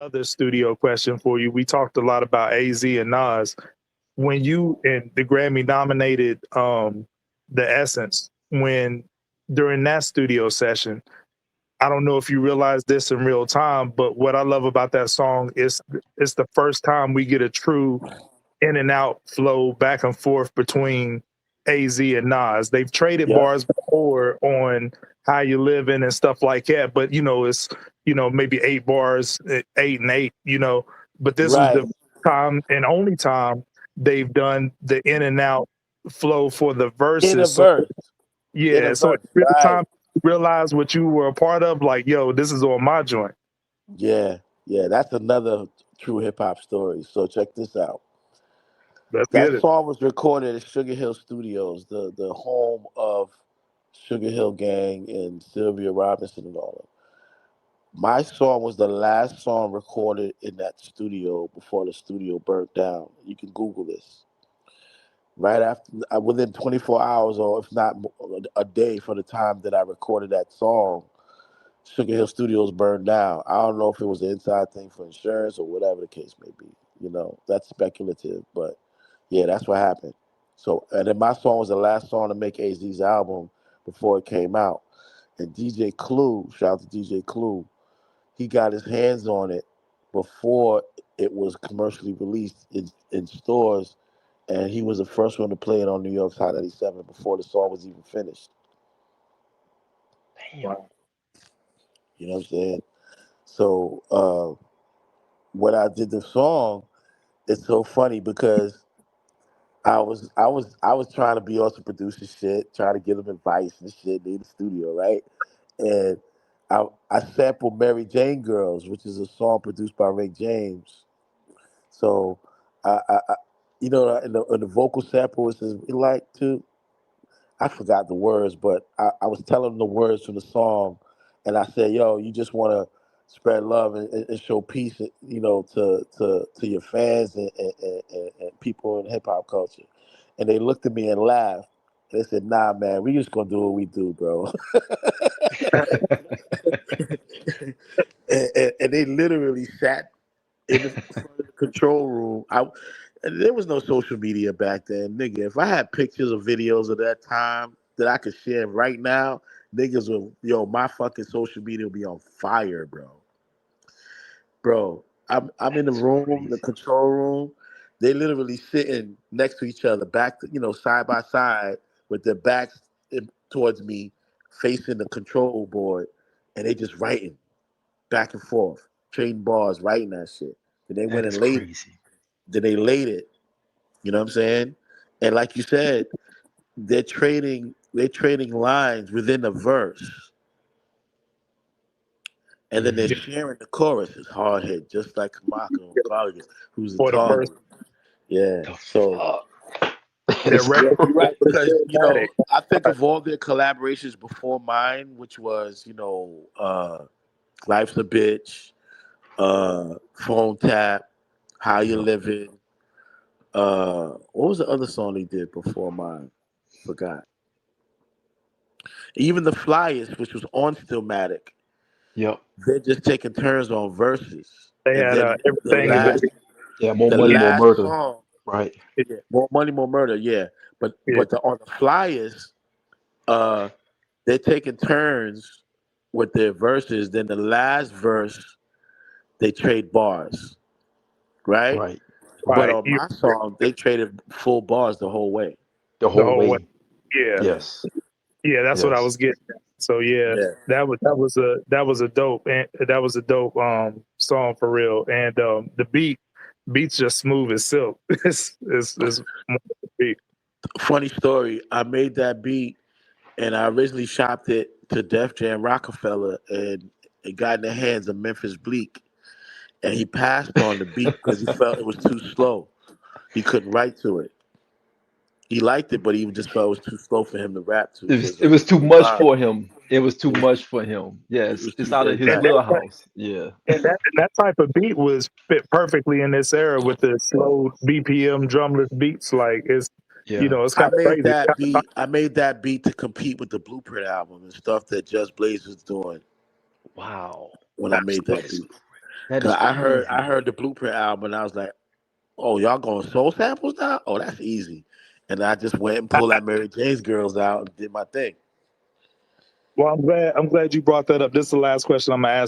Other studio question for you. We talked a lot about AZ and Nas. When you and the Grammy nominated the Essence, when during that studio session, I don't know if you realize this in real time, but what I love about that song is it's the first time we get a true in and out flow back and forth between AZ and Nas. They've traded Yep. bars before on How You Living and stuff like that, but it's maybe 8 bars, 8 and 8, but this was Right. the time and only time they've done the in and out flow for the In a verses. So verse. In a yeah, so verse. it's real Right. time you realize what you were a part of, like, yo, this is on my joint. Yeah. Yeah. That's another true hip hop story. So check this out. Let's That get it. song was recorded at Sugar Hill Studios, the home of Sugar Hill Gang and Sylvia Robinson and all that. My song was the last song recorded in that studio before the studio burnt down. You can Google this. Right after, within 24 hours, or if not a day from the time that I recorded that song, Sugar Hill Studios burned down. I don't know if it was an inside thing for insurance or whatever the case may be. That's speculative, but yeah, that's what happened. So, and then my song was the last song to make AZ's album before it came out. And DJ Clue, shout out to DJ Clue, he got his hands on it before it was commercially released in stores, and he was the first one to play it on New York's Hot 97 before the song was even finished. Damn. You know what I'm saying? So when I did the song, it's so funny because I was trying to be on some producer shit, trying to give them advice and shit in the studio, right? And I sampled Mary Jane Girls, which is a song produced by Ray James. So I in the vocal sample it says we like to, I forgot the words, but I was telling them the words from the song, and I said, "Yo, you just want to spread love and show peace, to your fans and people in hip hop culture." And they looked at me and laughed. They said, "Nah, man, we just gonna do what we do, bro." And they literally sat in the front of the control room. And there was no social media back then, nigga. If I had pictures or videos of that time that I could share right now, niggas will, my fucking social media will be on fire, bro. Bro, I'm in the That's room, the crazy. control room. They literally sitting next to each other, back to, side by side, with their backs towards me, facing the control board, and they just writing back and forth, trading bars, writing that shit. Then they That went is and laid it. crazy. Then they laid it. You know what I'm saying? And like you said, they're trading lines within the verse, and then they're Hmm. sharing the chorus. It's hard hit, just like Kamaka Gargan, who's the For the first, target. Yeah. The So fuck? That their is record yeah, you're right, is because cinematic. I think of all their collaborations before mine, which was Life's a Bitch, Phone Tap, How You yeah. Living. What was the other song they did before mine? Forgot. Even the Flyers, which was on Stillmatic, Yep. they're just taking turns on verses. They And had then the everything is last Yeah. More the money, more last murder. song, Right. yeah, More Money, More Murder, yeah. But yeah, on the Flyers, uh, they're taking turns with their verses. Then the last verse, they trade bars, right? Right. But Right. right. on my song, they traded full bars the whole way. The The whole whole way. way. Yeah, Yeah, Yes. yeah, that's what I Yes. was getting at. So yeah, yeah. that was a dope, and that was a dope song for real. And the beats just smooth as silk. It's more than a beat. Funny story. I made that beat, and I originally shopped it to Def Jam Rockefeller, and it got in the hands of Memphis Bleak, and he passed on the beat because he felt it was too slow. He couldn't write to it. He liked it, but he just felt it was too slow for him to rap to It was, because it of was too the much time. for him. It was too It was much for him. it Yes. was It's too out of his And exactly. wheelhouse. Yeah. that type of beat was fit perfectly in this era with the slow BPM drumless beats. Like Yeah. it's kind of crazy. It's kinda, I made that beat to compete with the Blueprint album and stuff that Just Blaze was doing Wow. when I made that That's beat. That Cause is I crazy. heard the Blueprint album and I was like, oh, y'all going soul samples now? Oh, that's easy. And I just went and pulled that Mary Jane's Girls out and did my thing. Well, I'm glad you brought that up. This is the last question I'm gonna ask.